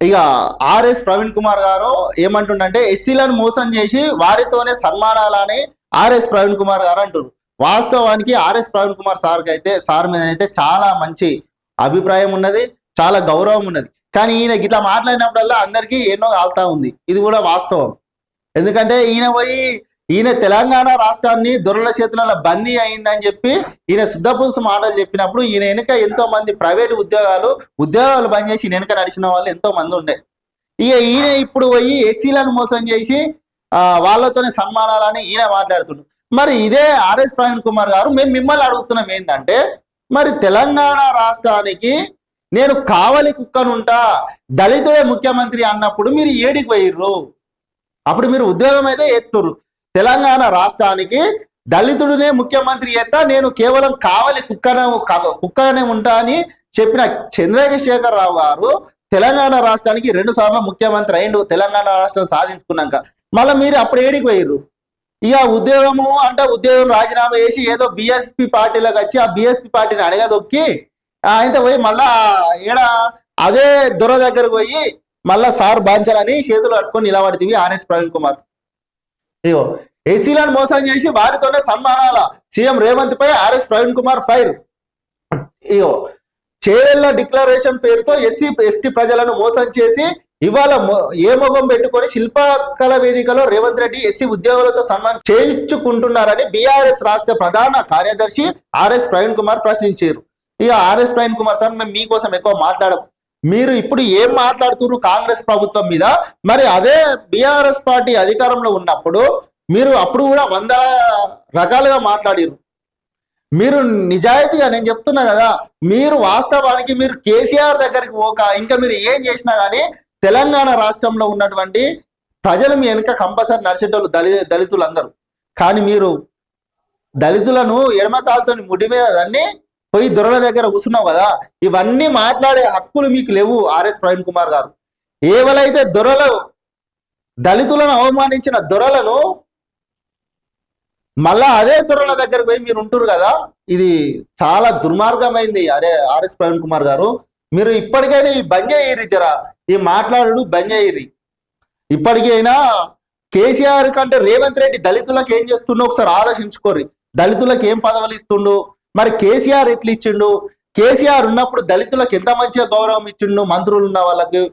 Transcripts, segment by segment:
ఇక ఆర్ఎస్ ప్రవీణ్ కుమార్ గారు ఏమంటుండంటే ఎస్సీలను మోసం చేసి వారితోనే సన్మానాలని ఆర్ఎస్ ప్రవీణ్ కుమార్ గారు అంటున్నారు. వాస్తవానికి ఆర్ఎస్ ప్రవీణ్ కుమార్ సార్ మీద అయితే చాలా మంచి అభిప్రాయం ఉన్నది, చాలా గౌరవం ఉన్నది. కానీ ఈయన ఇట్లా మాట్లాడినప్పుడల్లా అందరికీ ఎన్నో ఆల్తా ఉంది. ఇది కూడా వాస్తవం. ఎందుకంటే ఈయన తెలంగాణ రాష్ట్రాన్ని దొరల చేతులలో బందీ అయిందని చెప్పి ఈయన శుద్ధపూస మాటలు చెప్పినప్పుడు ఈయన వెనుక ఎంతో మంది ప్రైవేటు ఉద్యోగాలు బంద్ చేసి ఈయన వెనుక నడిచిన వాళ్ళు ఎంతో మంది ఉండే. ఈయన ఇప్పుడు పోయి ఎస్సీలను మోసం చేసి వాళ్ళతోనే సన్మానాలని ఈయన మాట్లాడుతుండ్రు. మరి ఇదే ఆర్ఎస్ ప్రవీణ్ కుమార్ గారు మేము మిమ్మల్ని అడుగుతున్నాం ఏంటంటే, మరి తెలంగాణ రాష్ట్రానికి నేను కావలి కుక్కనుంటా దళితుడే ముఖ్యమంత్రి అన్నప్పుడు మీరు ఏడికి పోయిర్రు? అప్పుడు మీరు ఉద్యోగం అయితే ఎత్తురు. తెలంగాణ రాష్ట్రానికి దళితుడినే ముఖ్యమంత్రి చేస్తా, నేను కేవలం కావలి కుక్కనే ఉంటా అని చెప్పిన చంద్రశేఖర్ రావు గారు తెలంగాణ రాష్ట్రానికి 2 సార్లు ముఖ్యమంత్రి అయిండు తెలంగాణ రాష్ట్రం సాధించుకున్నాక. మళ్ళీ మీరు అప్పుడు ఏడికి పోయిర్రు? ఇక ఉద్యోగం రాజీనామా చేసి ఏదో బిఎస్పి పార్టీలోకి వచ్చి ఆ బిఎస్పి పార్టీని అడగదొక్కి ఆయన పోయి మళ్ళా అదే దొర దగ్గరకు పోయి మళ్ళా సార్ బాంచాలని చేతులు కట్టుకొని నిలబడితివి ఆర్ఎస్ ప్రవీణ్ కుమార్. ఇగో ఎస్సీలను మోసం చేసి వారితోనే సన్మానాల సీఎం రేవంత్ పై ఆర్ఎస్ ప్రవీణ్ కుమార్ ఫైర్. ఇగో చేవెళ్ళ డిక్లరేషన్ పేరుతో ఎస్టీ ప్రజలను మోసం చేసి ఇవాళ ఏ మొగం పెట్టుకొని శిల్పకళ వేదికలో రేవంత్ రెడ్డి ఎస్సీ ఉద్యోగులతో సన్మానం చేయించుకుంటున్నారని బీఆర్ఎస్ రాష్ట్ర ప్రధాన కార్యదర్శి ఆర్ఎస్ ప్రవీణ్ కుమార్ ప్రశ్నించారు. ఇక ఆర్ఎస్ ప్రవీణ్ కుమార్ సార్, మేము మీకోసం ఎక్కువ మాట్లాడం. మీరు ఇప్పుడు ఏం మాట్లాడుతున్నారు కాంగ్రెస్ ప్రభుత్వం మీద? మరి అదే బీఆర్ఎస్ పార్టీ అధికారంలో ఉన్నప్పుడు మీరు అప్పుడు కూడా 100 రకాలుగా మాట్లాడారు. మీరు నిజాయితీగా, నేను చెప్తున్నా కదా, మీరు వాస్తవానికి మీరు కేసీఆర్ దగ్గరికి ఇంకా మీరు ఏం చేసినా కానీ తెలంగాణ రాష్ట్రంలో ఉన్నటువంటి ప్రజలు మీ వెనుక కంపల్సరీ నడిచేటోళ్ళు దళితులందరూ. కానీ మీరు దళితులను ఎడమకాలతో ముడి మీద దాన్ని పోయి దొరల దగ్గర కూర్చున్నావు కదా, ఇవన్నీ మాట్లాడే హక్కులు మీకు లేవు ఆర్ఎస్ ప్రవీణ్ కుమార్ గారు. ఏవలైతే దళితులను అవమానించిన దొరలను మళ్ళా అదే దొరల దగ్గర పోయి మీరు ఉంటురు కదా, ఇది చాలా దుర్మార్గమైంది. ఆర్ఎస్ ప్రవీణ్ కుమార్ గారు, మీరు ఇప్పటికైనా ఈ బంద్ చేయరు, ఈ మాట్లాడు బంద్ చేయరు. ఇప్పటికైనా కేసీఆర్ కంటే రేవంత్ రెడ్డి దళితులకు ఏం చేస్తుండో ఒకసారి ఆలోచించుకోర్రి. దళితులకు ఏం పదవులు ఇస్తుండు, మరి కేసీఆర్ ఎట్లా ఇచ్చిండు? కేసీఆర్ ఉన్నప్పుడు దళితులకు ఎంత మంచిగా గౌరవం ఇచ్చిండు మంత్రులు ఉన్న వాళ్ళకి,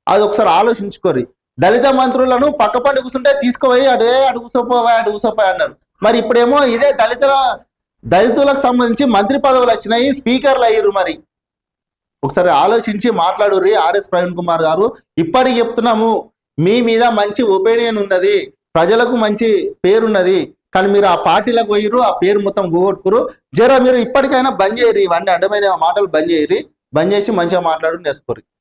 అది ఒకసారి ఆలోచించుకోర్రి. దళిత మంత్రులను పక్కపండి కూర్చుంటే తీసుకుపోయి అడుగుసోపోయి అన్నారు. మరి ఇప్పుడేమో ఇదే దళితులకు సంబంధించి మంత్రి పదవులు వచ్చినాయి, స్పీకర్లు అయ్యారు. మరి ఒకసారి ఆలోచించి మాట్లాడుర్రి ఆర్ఎస్ ప్రవీణ్ కుమార్ గారు. ఇప్పటికి చెప్తున్నాము, మీ మీద మంచి ఒపీనియన్ ఉన్నది, ప్రజలకు మంచి పేరున్నది. కానీ మీరు ఆ పార్టీలకు పోయిర్రు, ఆ పేరు మొత్తం పోగొట్టుకురు. మీరు ఇప్పటికైనా బంద్ చేయరు, ఇవన్నీ అడ్డమైన మాటలు బంద్ చేయరు. బంద్ చేసి మంచిగా మాట్లాడు నేర్చుకోరు.